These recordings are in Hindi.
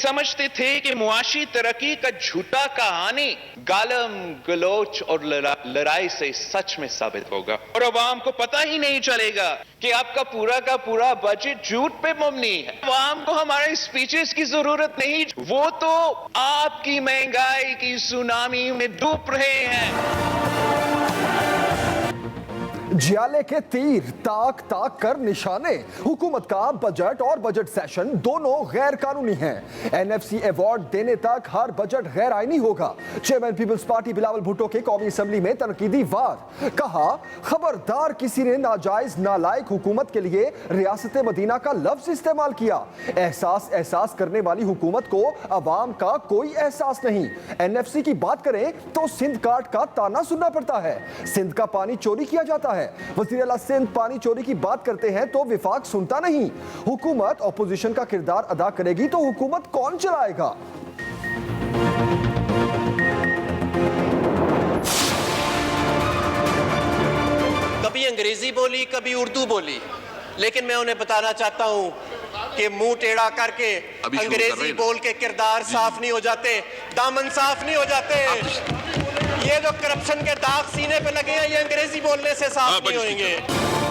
समझते थे कि मुआशी तरक्की का झूठा कहानी गालम गलोच और लड़ाई से सच में साबित होगा और अवाम को पता ही नहीं चलेगा कि आपका पूरा का पूरा बजट झूठ पे मबनी है। अवाम को हमारे स्पीचेस की जरूरत नहीं, वो तो आपकी महंगाई की सुनामी में डूब रहे हैं। जियाले के तीर ताक ताक कर निशाने। हुकूमत का बजट और बजट सेशन दोनों गैर कानूनी हैं। एनएफसी अवार्ड देने तक हर बजट गैर आईनी होगा। Chairman Peoples Party Bilawal Bhutto के कौमी असेंबली में तनकीदी वार। कहा, खबरदार किसी ने नाजायज नालायक हुकूमत के लिए रियासत मदीना का लफ्ज इस्तेमाल किया। एहसास करने वाली हुकूमत को अवाम का कोई एहसास नहीं। एनएफसी की बात करें तो सिंध कार्ड का ताना सुनना पड़ता है। सिंध का पानी चोरी किया जाता है। वज़ीर आला सिंध पानी चोरी की बात करते हैं तो विफाक सुनता नहीं। हुकूमत ऑपोजिशन का किरदार अदा करेगी तो हुकूमत कौन चलाएगा? कभी अंग्रेजी बोली, कभी उर्दू बोली, लेकिन मैं उन्हें बताना चाहता हूं कि मुंह टेढ़ा करके अंग्रेजी बोल के किरदार साफ नहीं हो जाते, दामन साफ नहीं हो जाते। ये जो करप्शन के दाग सीने पे लगे हैं, ये अंग्रेजी बोलने से साफ नहीं होंगे।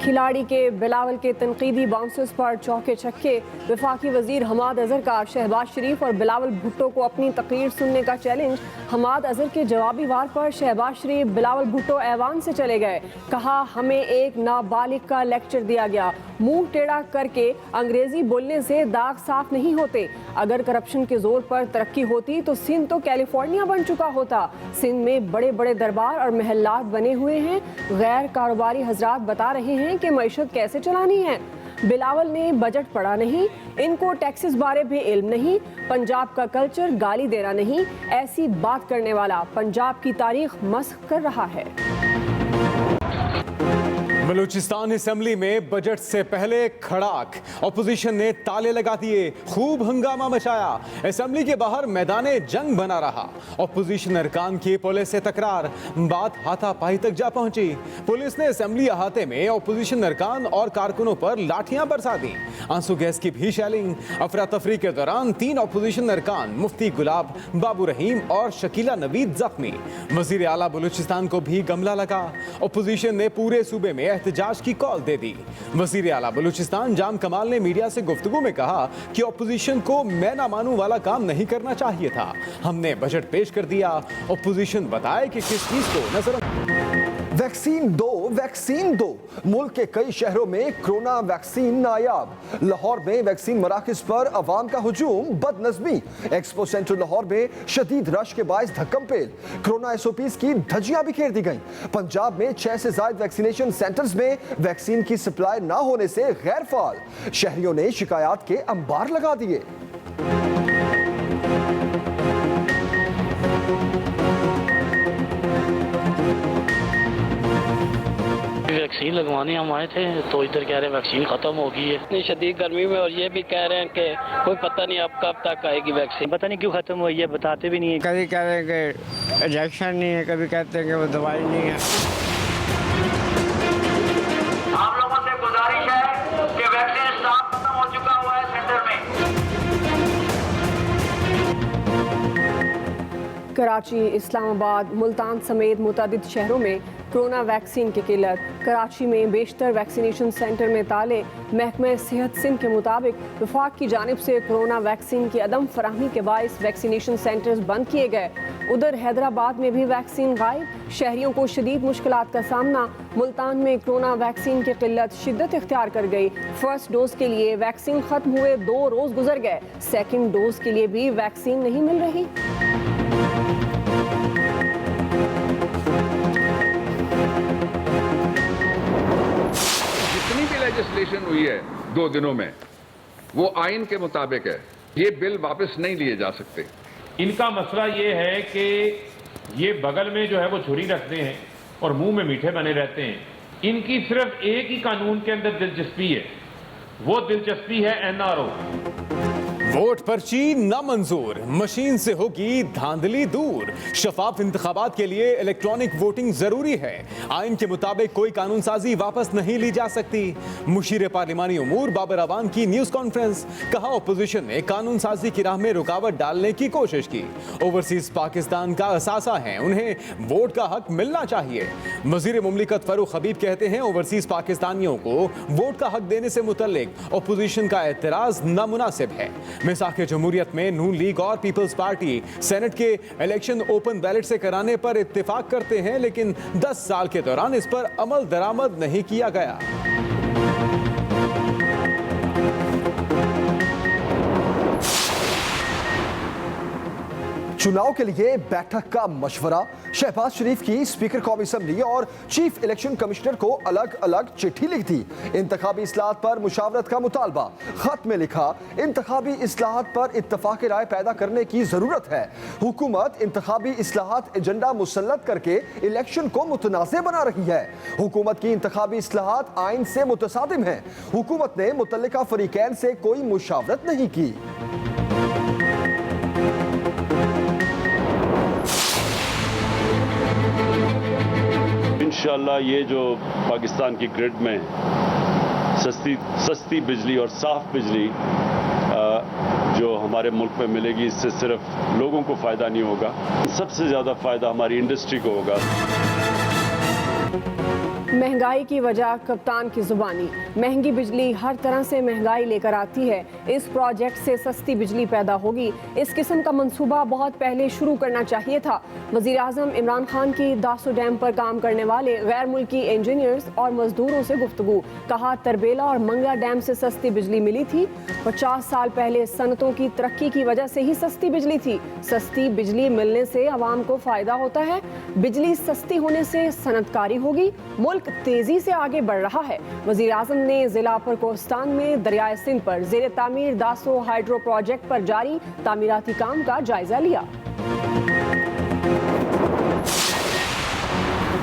खिलाड़ी के बिलावल के तनकीदी बाउंसर्स पर चौके छक्के। वफाकी वजीर हमाद अजहर का शहबाज शरीफ और बिलावल भुट्टो को अपनी तकरीर सुनने का चैलेंज। हमाद अजहर के जवाबी वार पर शहबाज शरीफ बिलावल भुट्टो ऐवान से चले गए। कहा, हमें एक नाबालिग का लेक्चर दिया गया। मुंह टेढ़ा करके अंग्रेजी बोलने से दाग साफ नहीं होते। अगर करप्शन के जोर पर तरक्की होती तो सिंध तो कैलिफोर्निया बन चुका होता। सिंध में बड़े बड़े दरबार और महल्लात बने हुए हैं। गैर कारोबारी हजरात बता रहे हैं कि मईशत कैसे चलानी है। बिलावल ने बजट पढ़ा नहीं, इनको टैक्सेस बारे भी इल्म नहीं। पंजाब का कल्चर गाली देना नहीं, ऐसी बात करने वाला पंजाब की तारीख मस्ख कर रहा है। बलूचिस्तान असेंबली में बजट से पहले खड़ाक। ऑपोजिशन ने ताले लगा दिए, खूब हंगामा मचाया। असेंबली के बाहर मैदाने जंग बना रहा। ऑपोजिशन अरकान की पुलिस से तकरार, बात हाथापाई तक जा पहुंची। पुलिस ने असेंबली अहाते में ऑपोजिशन अरकान और कारकुनों पर लाठियां बरसा दी। आंसू गैस की भी शेलिंग। अफरा तफरी के दौरान 3 ऑपोजिशन अरकान मुफ्ती गुलाब, बाबू रहीम और शकीला नवीद जख्मी। वजीर आला बलूचिस्तान को भी गमला लगा। ऑपोजिशन ने पूरे सूबे में एहतजाज की कॉल दे दी। वजीर आला बलूचिस्तान जाम कमाल ने मीडिया से गुफ्तगू में कहा कि ऑपोजिशन को मैं ना मानूं वाला काम नहीं करना चाहिए था। हमने बजट पेश कर दिया। ऑपोजिशन बताए कि किस चीज को नजर। वैक्सीन दो। मुल्क के कई शहरों में कोरोना वैक्सीन नायाब। लाहौर में वैक्सीन मराकज पर अवाम का हुजूम, बदनज़मी। एक्सपो सेंटर लाहौर में शदीद रश के बायस धक्कम पेल। कोरोना SOPs की धज्जियां बिखेर दी गईं। पंजाब में 6 से ज्यादा वैक्सीनेशन सेंटर्स में वैक्सीन की सप्लाई न होने से गैर फाल। शहरियों ने शिकायत के अंबार लगा दिए। वैक्सीन लगवाने हम आए थे तो इधर कह रहे हैं वैक्सीन खत्म हो गई है इतनी शदीद गर्मी में, और ये भी कह रहे हैं कि कोई पता नहीं अब कब तक आएगी वैक्सीन। पता नहीं क्यों खत्म हुई है, बताते भी नहीं है। कभी कह रहे हैं कि इंजेक्शन नहीं है, कभी कहते हैं कि वो दवाई नहीं है। आप लोगों से गुजारिश है कि वैक्सीन स्टॉक खत्म हो चुका हुआ है सेंटर में। कराची, इस्लामाबाद, मुल्तान समेत मुतअद्दिद शहरों में कोरोना वैक्सीन की किल्लत। कराची में बेशतर वैक्सीनेशन सेंटर में ताले। महकमा सेहत सिंध के मुताबिक वफाक की जानिब से कोरोना वैक्सीन की अदम फराहमी के बायस वैक्सीनेशन सेंटर्स बंद किए गए। उधर हैदराबाद में भी वैक्सीन गायब। शहरियों को शदीद मुश्किलात का सामना। मुल्तान में कोरोना वैक्सीन की किल्लत शिद्दत इख्तियार कर गई। फर्स्ट डोज के लिए वैक्सीन खत्म हुए 2 रोज गुजर गए। सेकेंड डोज के लिए भी वैक्सीन नहीं मिल रही। लेजिस्लेशन हुई है 2 दिनों में, वो आइन के मुताबिक है। ये बिल वापस नहीं लिए जा सकते। इनका मसला ये है कि ये बगल में जो है वो छुरी रखते हैं और मुंह में मीठे बने रहते हैं। इनकी सिर्फ एक ही कानून के अंदर दिलचस्पी है, वो दिलचस्पी है NRO। वोट पर्ची नामंजूर, मशीन से होगी धांधली दूर। शफाफ इंतखाबात के लिए इलेक्ट्रॉनिक वोटिंग जरूरी है। आइन के मुताबिक कोई कानून साजी वापस नहीं ली जा सकती। मुशीर पार्लिमानी उमूर बाबर अवान की न्यूज कॉन्फ्रेंस, कहा ओपोजिशन ने कानून साजी की राह में रुकावट डालने की कोशिश की। ओवरसीज पाकिस्तान का असासा है, उन्हें वोट का हक मिलना चाहिए। वजीर मुमलिकत फरूख हबीब कहते हैं ओवरसीज पाकिस्तानियों को वोट का हक देने से मुतल्लिक ओपोजिशन का एतराज नामुनासिब है। मिसाक जमहूरियत में नून लीग और पीपल्स पार्टी सेनेट के इलेक्शन ओपन बैलेट से कराने पर इत्तेफाक करते हैं, लेकिन 10 साल के दौरान इस पर अमल दरामद नहीं किया गया। चुनाव के लिए बैठक का मशवरा, शहबाज शरीफ की स्पीकर कौमी असम्बली और चीफ इलेक्शन कमिश्नर को अलग अलग चिट्ठी लिख दी। इंतखाबी इस्लाहत पर मुशावरत का मुतालबा, खत में लिखा इंतखाबी इस्लाहत पर इत्तफाक राय पैदा करने की जरूरत है। हुकूमत इंतखाबी इस्लाहत एजेंडा मुसल्लत करके इलेक्शन को मुतनाज़ बना रही है। हुकूमत की इंतखाबी इस्लाहत आइन से मुतसादिम है। हुकूमत ने मुतल्लिका फरीकैन से कोई मुशावरत नहीं की। इंशाअल्लाह ये जो पाकिस्तान की ग्रिड में सस्ती बिजली और साफ बिजली जो हमारे मुल्क में मिलेगी, इससे सिर्फ लोगों को फ़ायदा नहीं होगा, सबसे ज़्यादा फ़ायदा हमारी इंडस्ट्री को होगा। महंगाई की वजह कप्तान की जुबानी, महंगी बिजली हर तरह से महंगाई लेकर आती है। इस प्रोजेक्ट से सस्ती बिजली पैदा होगी। इस किस्म का मंसूबा बहुत पहले शुरू करना चाहिए था। वज़ीर आज़म इमरान खान की दासो डैम पर काम करने वाले गैर मुल्की इंजीनियर्स और मजदूरों से गुफ्तगू, कहा तरबेला और मंगला डैम से सस्ती बिजली मिली थी। 50 साल पहले सनतों की तरक्की की वजह से ही सस्ती बिजली थी। सस्ती बिजली मिलने से आवाम को फायदा होता है। बिजली सस्ती होने से सनतकारी होगी। मुल्क तेजी से आगे बढ़ रहा है। वज़ीर आज़म ने जिला परकोस्तान में दरियाए सिंध पर ज़ेर तामीर दासो हाइड्रो प्रोजेक्ट पर जारी तामीराती काम का जायजा लिया।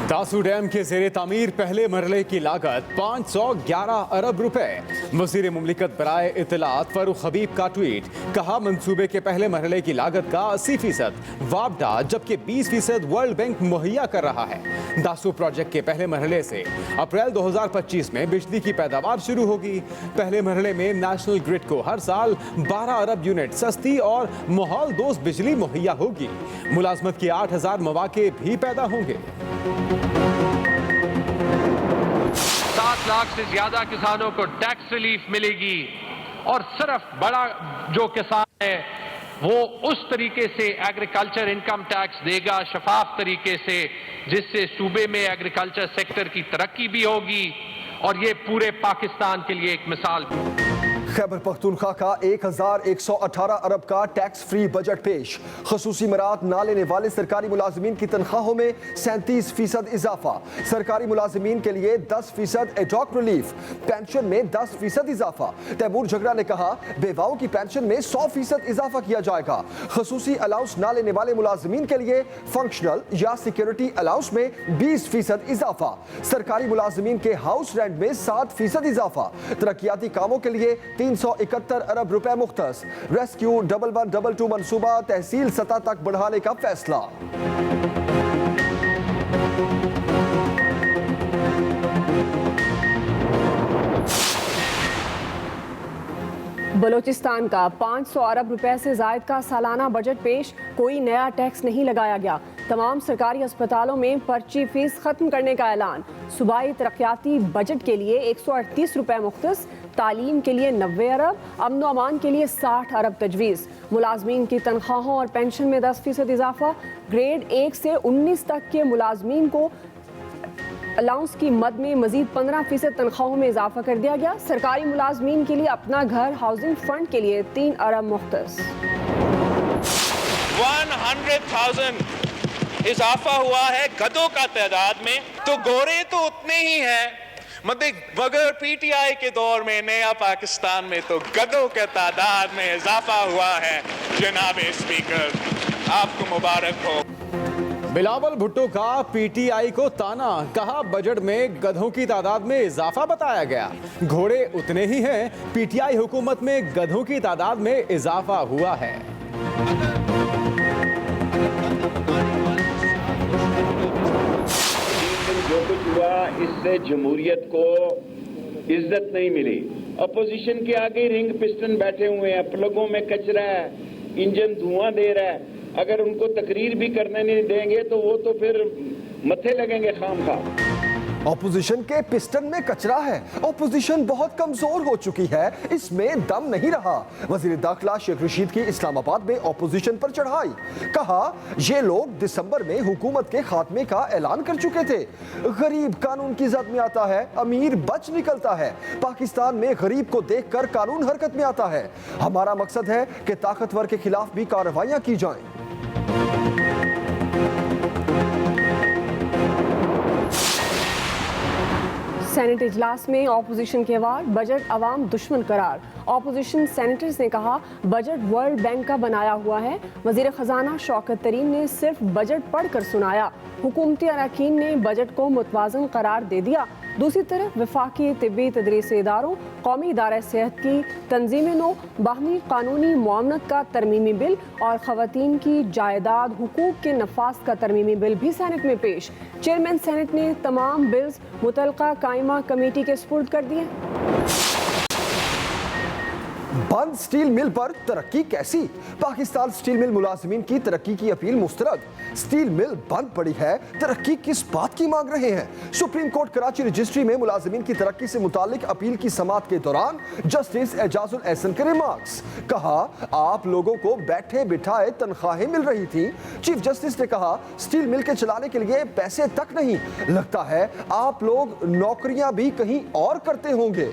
दासू डैम के ज़ेरे तामीर पहले मरहले की लागत 511 अरब रुपए। वज़ीर मुमलिकत बराए इत्तलात फरूख हबीब का ट्वीट, कहा मंसूबे के पहले मरहले की लागत का 80% वापडा जबकि 20% वर्ल्ड बैंक मुहैया कर रहा है। दासू प्रोजेक्ट के पहले मरहले से अप्रैल 2025 में बिजली की पैदावार शुरू होगी। पहले मरहले में नेशनल ग्रिड को हर साल 12 अरब यूनिट सस्ती और माहौल दोस्त बिजली मुहैया होगी। मुलाजमत के 8000 मौके भी पैदा होंगे। 7 लाख से ज्यादा किसानों को टैक्स रिलीफ मिलेगी और सिर्फ बड़ा जो किसान है वो उस तरीके से एग्रीकल्चर इनकम टैक्स देगा शफाफ तरीके से, जिससे सूबे में एग्रीकल्चर सेक्टर की तरक्की भी होगी और ये पूरे पाकिस्तान के लिए एक मिसाल भी। खैबर पख्तूनख्वा का 1118 अरब का टैक्स फ्री बजट पेश। खसूसी मरात ना लेने वाले सरकारी मुलाजमीन की तनख्वाहों में 37% इजाफा। सरकारी मुलाजमीन के लिए 10% एडॉक रिलीफ। पेंशन में 10% इजाफा। तैमूर झगड़ा ने कहा बेवाओं की पेंशन में 100% इजाफा किया जाएगा। खसूसी अलाउंस ना लेने वाले मुलाजमीन के लिए फंक्शनल या सिक्योरिटी अलाउंस में 20% इजाफा। सरकारी मुलाजमीन के हाउस रेंट में 7% इजाफा। तरक्याती कामों के लिए 371 अरब रुपए मुख्तस। रेस्क्यू 1122 मंसूबा तहसील सतह तक बढ़ाने का फैसला। बलोचिस्तान का 500 अरब रुपए से जायद का सालाना बजट पेश। कोई नया टैक्स नहीं लगाया गया। तमाम सरकारी अस्पतालों में पर्ची फीस खत्म करने का ऐलान। सूबाई तरक्याती बजट के लिए 138 रुपए मुख्तस। तालीम के लिए 90 अरब, अमन व अमान के लिए 60 अरब तजवीज़। मुलाजमीन की तनख्वाहों और पेंशन में 10% इजाफा। ग्रेड 1 से 19 तक के मुलाजमीन को अलाउंस की मद में मजीद 15% तनख्वाहों में इजाफा कर दिया गया। सरकारी मुलाजमीन के लिए अपना घर हाउसिंग फंड के लिए 3 अरब मुख्तस। 100,000 इजाफा हुआ है गधों का तादाद में, तो गोरे तो उतने ही हैं। मतलब बगैर पीटीआई के दौर में नया पाकिस्तान में तो गधों के तादाद में इजाफा हुआ है। जनाब स्पीकर, आपको मुबारक हो। बिलावल भुट्टो का पीटीआई को ताना, कहा बजट में गधों की तादाद में इजाफा बताया गया। घोड़े उतने ही हैं, पीटीआई हुकूमत में गधों की तादाद में इजाफा हुआ है। जो कुछ हुआ इससे जमहूरियत को इज्जत नहीं मिली। अपोजिशन के आगे रिंग पिस्टन बैठे हुए हैं, प्लगों में कचरा है, इंजन धुआं दे रहा है। अगर उनको तकरीर भी करने नहीं देंगे तो वो तो फिर मत्थे लगेंगे खामखा। ऑपोजिशन के पिस्टन में कचरा है। ऑपोजिशन बहुत कमजोर हो चुकी है, इसमें दम नहीं रहा। वजीर दाखिला शेख रशीद की इस्लामाबाद में ऑपोजिशन पर चढ़ाई, कहा ये लोग दिसंबर में हुकूमत के खात्मे का ऐलान कर चुके थे। गरीब कानून की जद में आता है, अमीर बच निकलता है। पाकिस्तान में गरीब को देखकर कानून हरकत में आता है। हमारा मकसद है कि ताकतवर के खिलाफ भी कार्रवाइयां की जाएं। सेनेट इजलास में ऑपोजिशन के वार, बजट अवाम दुश्मन करार। ऑपोजिशन सेनेटर्स ने कहा बजट वर्ल्ड बैंक का बनाया हुआ है। वजीर खजाना शौकत तरीन ने सिर्फ बजट पढ़कर सुनाया। हुकूमती अरकान ने बजट को मुतवाज़न करार दे दिया। दूसरी तरफ वफाकी तिब्बी तदरीसी इदारों, कौमी इदारा सेहत की तंजीम नो, बाहमी कानूनी मुआवनत का तरमीमी बिल और ख़वातीन की जायदाद हुकूक के नफाज का तरमीमी बिल भी सेनेट में पेश। चेयरमैन सेनेट ने तमाम बिल्स मुतलका कायमा कमेटी के सुपुर्द कर दिए। बंद स्टील मिल पर तरक्की कैसी? पाकिस्तान स्टील मिल मुलाजिमीन की तरक्की की अपील मुस्तरद। स्टील मिल बंद पड़ी है, तरक्की किस बात की मांग रहे हैं? सुप्रीम कोर्ट कराची रजिस्ट्री में मुलाजिमीन की तरक्की से मुतालिक अपील की समाअत के दौरान जस्टिस एजाजुल एहसन के रिमार्क्स, कहा आप लोगों को बैठे बिठाए तनख्वाहें मिल रही थी। चीफ जस्टिस ने कहा स्टील मिल के चलाने के लिए पैसे तक नहीं, लगता है आप लोग नौकरियां भी कहीं और करते होंगे।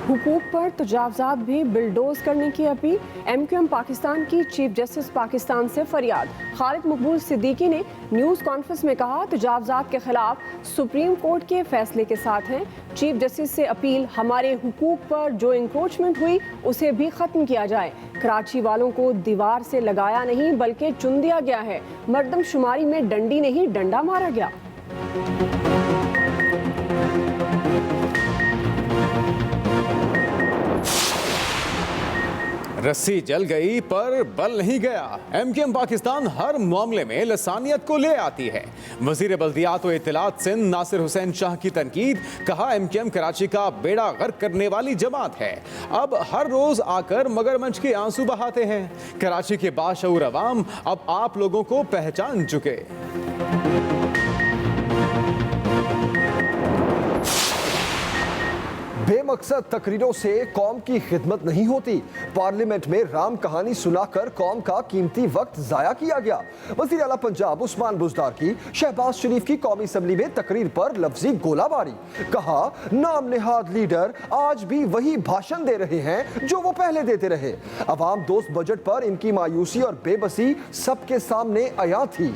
हुकूक पर तजावजात भी बिलडोज करने की अपील। MQM पाकिस्तान की चीफ जस्टिस पाकिस्तान से फरियाद। खालिद मकबूल सिद्दीकी ने न्यूज़ कॉन्फ्रेंस में कहा तजावजात के खिलाफ सुप्रीम कोर्ट के फैसले के साथ हैं। चीफ जस्टिस से अपील हमारे हुकूक पर जो इंक्रोचमेंट हुई उसे भी ख़त्म किया जाए। कराची वालों को दीवार से लगाया नहीं बल्कि चुन दिया गया है। मर्दमशुमारी में डंडी नहीं डंडा मारा गया। रस्सी जल गई पर बल नहीं गया। MQM पाकिस्तान हर मामले में लसानियत को ले आती है। वजीर बल्दियात व इत्तलात सिंध नासिर हुसैन शाह की तनकीद, कहा MQM कराची का बेड़ा गर्क करने वाली जमात है। अब हर रोज आकर मगरमच्छ के आंसू बहाते हैं। कराची के बाशऊर अवाम अब आप लोगों को पहचान चुके। बेमकसद तकरीरों से कौम की खिदमत नहीं होती। पार्लियामेंट में राम कहानी सुनाकर कौम का कीमती वक्त जाया किया गया। वज़ीर आला पंजाब उस्मान बुज़दार की शहबाज शरीफ की कौमी असम्बली में तकरीर पर लफ्जी गोलाबारी, कहा नाम नेहाद लीडर आज भी वही भाषण दे रहे हैं जो वो पहले देते रहे। अवाम दोस्त बजट पर इनकी मायूसी और बेबसी सबके सामने आया थी।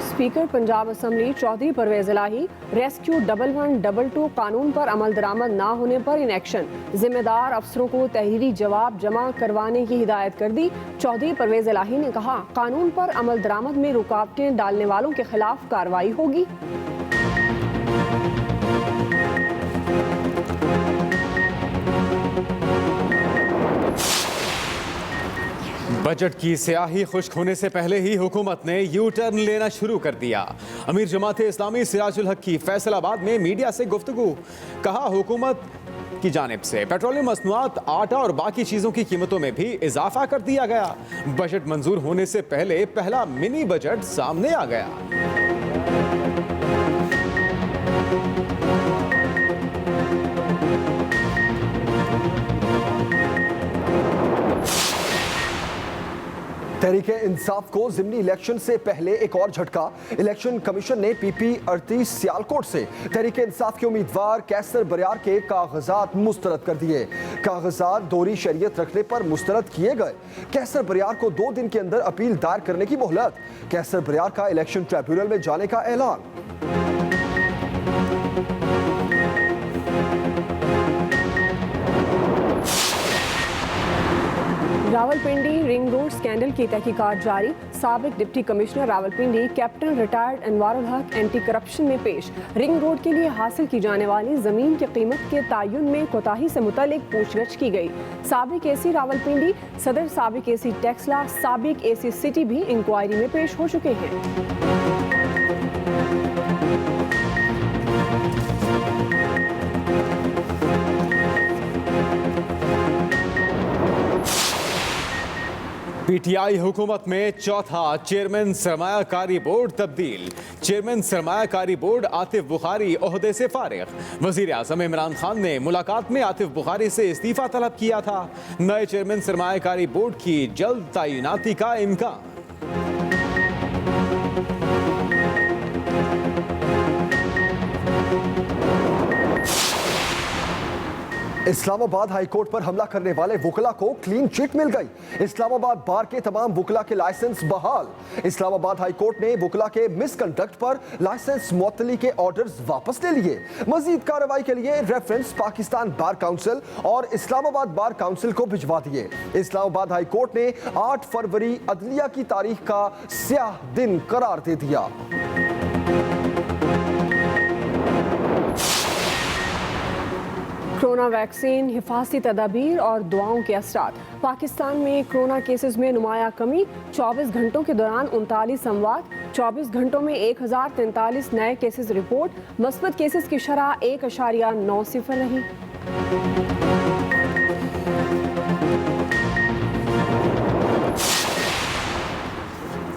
स्पीकर पंजाब असम्बली चौधरी परवेज इलाही रेस्क्यू 1122 कानून पर अमल दरामद ना होने पर इन एक्शन। जिम्मेदार अफसरों को तहरीरी जवाब जमा करवाने की हिदायत कर दी। चौधरी परवेज इलाही ने कहा कानून पर अमल दरामद में रुकावटें डालने वालों के खिलाफ कार्रवाई होगी। बजट की स्याही खुश्क होने से पहले ही हुकूमत ने यू टर्न लेना शुरू कर दिया। अमीर जमाते इस्लामी सिराजुल हक की फैसलाबाद में मीडिया से गुफ्तगू, कहा हुकूमत की जानिब से पेट्रोलियम मसनूआत, आटा और बाकी चीज़ों की कीमतों में भी इजाफा कर दिया गया। बजट मंजूर होने से पहले पहला मिनी बजट सामने आ गया। तहरीके इंसाफ को ज़िमनी इलेक्शन से पहले एक और झटका। इलेक्शन कमीशन ने PP 38 सियालकोट से तहरीके इंसाफ के उम्मीदवार कैसर बरियार के कागजात मुस्तरद कर दिए। कागजात दोहरी शरीयत रखने पर मुस्तरद किए गए। कैसर बरियार को 2 दिन के अंदर अपील दायर करने की मोहलत। कैसर बरियार का इलेक्शन ट्रिब्यूनल में जाने का ऐलान। रावलपिंडी रिंग रोड स्कैंडल की तहकीकात जारी। साबिक deputy commissioner Rawalpindi captain retired Anwarul हक एंटी करप्शन में पेश। रिंग रोड के लिए हासिल की जाने वाली जमीन की कीमत के तयन में कोताही से मुतालिक पूछगछ की गई। साबिक एसी रावलपिंडी, सदर साबिक एसी टेक्सला, साबिक एसी सिटी भी इंक्वायरी में पेश हो चुके हैं। पीटीआई हुकूमत में चौथा चेयरमैन सरमायाकारी बोर्ड तब्दील। चेयरमैन सरमायाकारी बोर्ड आतिफ बुखारी ओहदे से फारिग। वजीर आजम इमरान खान ने मुलाकात में आतिफ बुखारी से इस्तीफा तलब किया था। नए चेयरमैन सरमायाकारी बोर्ड की जल्द तैनाती का इम्कान। इस्लामाबाद हाईकोर्ट पर हमला करने वाले वुकला को क्लीन चिट मिल गई। इस्लामाबाद बार के तमाम वुकला के लाइसेंस बहाल। इस्लामाबाद हाईकोर्ट ने वुकला के मिसकंडक्ट पर लाइसेंस मुअत्तली के ऑर्डर्स वापस ले लिए। मजीद कार्रवाई के लिए रेफरेंस पाकिस्तान बार काउंसिल और इस्लामाबाद बार काउंसिल को भिजवा दिए। इस्लामाबाद हाईकोर्ट ने 8 फरवरी अदलिया की तारीख का स्याह दिन करार दे दिया। कोरोना वैक्सीन, हिफाजती तदाबीर और दुआओं के असरात। पाकिस्तान में कोरोना केसेस में नुमाया कमी। 24 घंटों के दौरान 39 अमवात। 24 घंटों में 1043 नए केसेस रिपोर्ट। मस्बत केसेस की शरह 1.90 रही।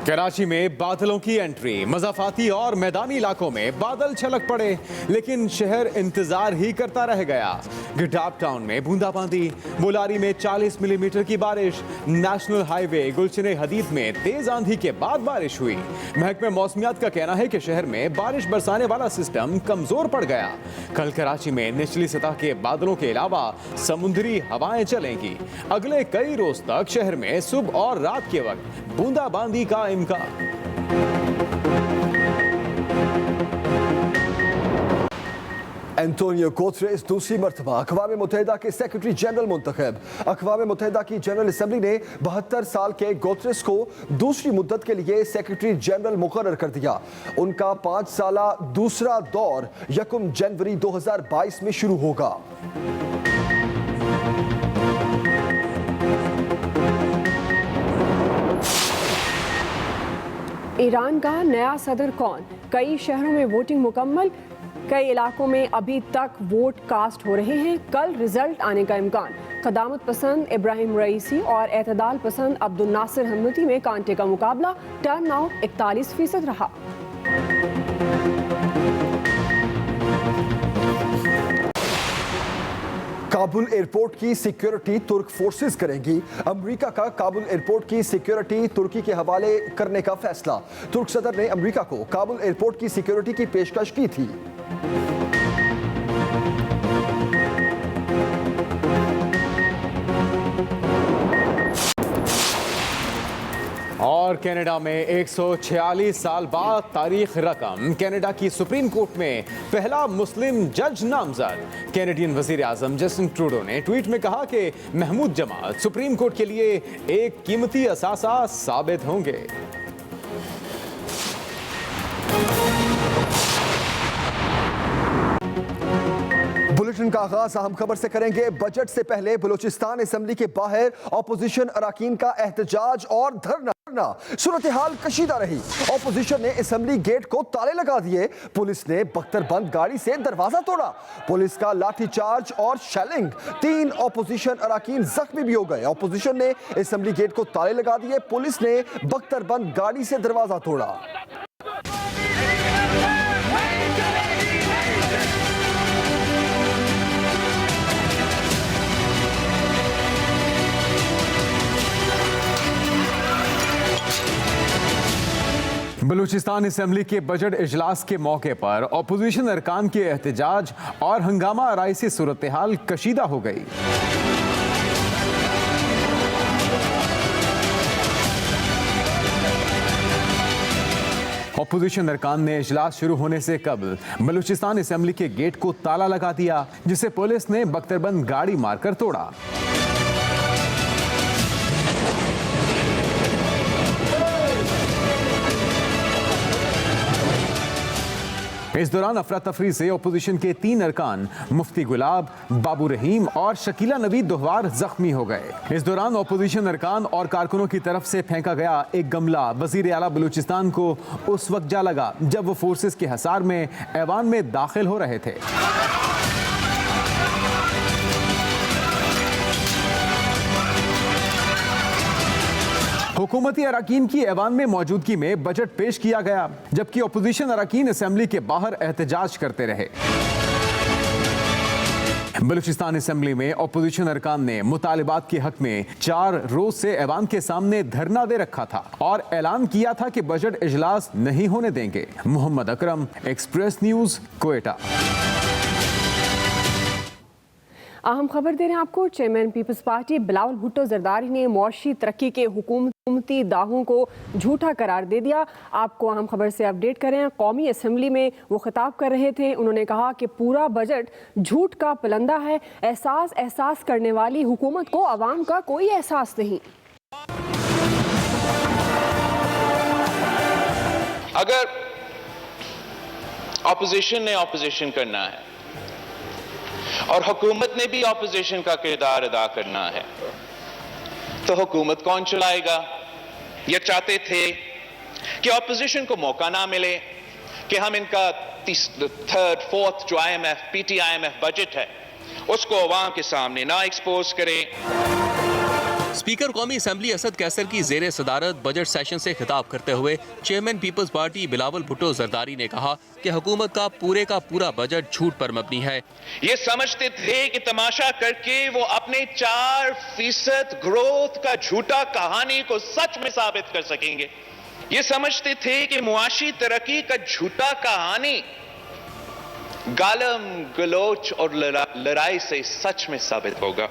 कराची में बादलों की एंट्री। मज़ाफाती और मैदानी इलाकों में बादल छलक पड़े, लेकिन शहर इंतजार ही करता रह गया। गिटाप टाउन में बूंदाबांदी। बुलारी में 40 मिलीमीटर की बारिश। नेशनल हाईवे गुलशन हदीद में तेज आंधी के बाद बारिश हुई। महकमे मौसमियात का कहना है कि शहर में बारिश बरसाने वाला सिस्टम कमजोर पड़ गया। कल कराची में निचली सतह के बादलों के अलावा समुद्री हवाएं चलेंगी। अगले कई रोज तक शहर में सुबह और रात के वक्त बूंदाबांदी का इम्कान। एंटोनियो गुतेरेस दूसरी मरतबा अक़वाम मुत्तहिदा के सेक्रेटरी जनरल मुंतखब। अक़वाम मुत्तहिदा की जनरल असम्बली ने 72 साल के गुतेरेस को दूसरी मुद्दत के लिए सेक्रेटरी जनरल मुकर्रर कर दिया। उनका 5 साला दूसरा दौर 1 जनवरी 2022 में शुरू होगा। ईरान का नया सदर कौन? कई शहरों में वोटिंग मुकम्मल। कई इलाकों में अभी तक वोट कास्ट हो रहे हैं। कल रिजल्ट आने का इम्कान। क़दामत पसंद इब्राहिम रईसी और एतदाल पसंद अब्दुल नासिर हमती में कांटे का मुकाबला। टर्न आउट 41% रहा। काबुल एयरपोर्ट की सिक्योरिटी तुर्क फोर्सेस करेंगी। अमेरिका का काबुल एयरपोर्ट की सिक्योरिटी तुर्की के हवाले करने का फैसला। तुर्क सदर ने अमेरिका को काबुल एयरपोर्ट की सिक्योरिटी की पेशकश की थी। और कनाडा में 146 साल बाद तारीख रकम। कनाडा की सुप्रीम कोर्ट में पहला मुस्लिम जज नामजद। कैनेडियन वजीर आजम जस्टिन ट्रूडो ने ट्वीट में कहा कि महमूद जमात सुप्रीम कोर्ट के लिए एक कीमती असासा साबित होंगे। बुलेटिन का आगाज अहम खबर से करेंगे। बजट से पहले बलूचिस्तान असेंबली के बाहर अपोजिशन अरकान का एहतजाज और धरना। सूरत हाल कशीदा रही। अपोजिशन ने असेंबली गेट को ताले लगा दिए। पुलिस ने बख्तरबंद गाड़ी से दरवाजा तोड़ा। पुलिस का लाठीचार्ज और शेलिंग। 3 अपोजिशन अरकान जख्मी भी हो गए। अपोजिशन ने असेंबली गेट को ताले लगा दिए। पुलिस ने बख्तरबंद गाड़ी से दरवाजा तोड़ा। बलूचिस्तान असेंबली के बजट इजलास के मौके पर अपोजिशन अरकान के एहतजाज और हंगामा आराई से सूरत हाल कशीदा हो गई। अपोजिशन अरकान ने इजलास शुरू होने से कबल बलूचिस्तान असेंबली के गेट को ताला लगा दिया, जिसे पुलिस ने बख्तरबंद गाड़ी मारकर तोड़ा। इस दौरान अफरा तफरी से अपोजिशन के 3 अरकान मुफ्ती गुलाब, बाबू रहीम और शकीला नबी दोहवार जख्मी हो गए। इस दौरान अपोजिशन अरकान और कारकुनों की तरफ से फेंका गया एक गमला वजीर आला बलूचिस्तान को उस वक्त जा लगा जब वो फोर्सेस के हसार में ऐवान में दाखिल हो रहे थे। हुकूमती अराकीन की ऐवान में मौजूदगी में बजट पेश किया गया, जबकि अपोजिशन अराकीन असेंबली के बाहर एहतजाज करते रहे। बलूचिस्तान असेंबली में अपोजिशन अरकान ने मुतालिबात के हक में 4 रोज से ऐवान के सामने धरना दे रखा था और ऐलान किया था कि बजट इजलास नहीं होने देंगे। Mohammad Akram, Express News, Quetta. अहम खबर दे रहे हैं आपको। Chairman Peoples Party Bilawal Bhutto Zardari ने मुआशी तरक्की के हुकूमती दावों को झूठा करार दे दिया। आपको अहम खबर से अपडेट करें। कौमी असेंबली में वो खिताब कर रहे थे। उन्होंने कहा कि पूरा बजट झूठ का पलंदा है। एहसास करने वाली हुकूमत को अवाम का कोई एहसास नहीं। अगर ऑपोजिशन ने ऑपोजिशन करना है और हुकूमत ने भी ऑपोजिशन का किरदार अदा करना है, तो हुकूमत कौन चलाएगा? ये चाहते थे कि ऑपोजिशन को मौका ना मिले कि हम इनका 3rd, 4th जो IMF, PTIMF बजट है उसको अवाम के सामने ना एक्सपोज करें। स्पीकर कौमी असेंबली असद कैसर की जेर सदारत बजट सेशन से खिताब करते हुए chairman Peoples Party Bilawal Bhutto Zardari ने कहा कि हुकूमत का पूरा बजट झूठ पर मबनी है। ये समझते थे कि तमाशा करके वो अपने 4% ग्रोथ का झूठा कहानी को सच में साबित कर सकेंगे। ये समझते थे कि मुआशी तरक्की का झूठा कहानी गालम गलोच और लड़ाई से सच में साबित होगा।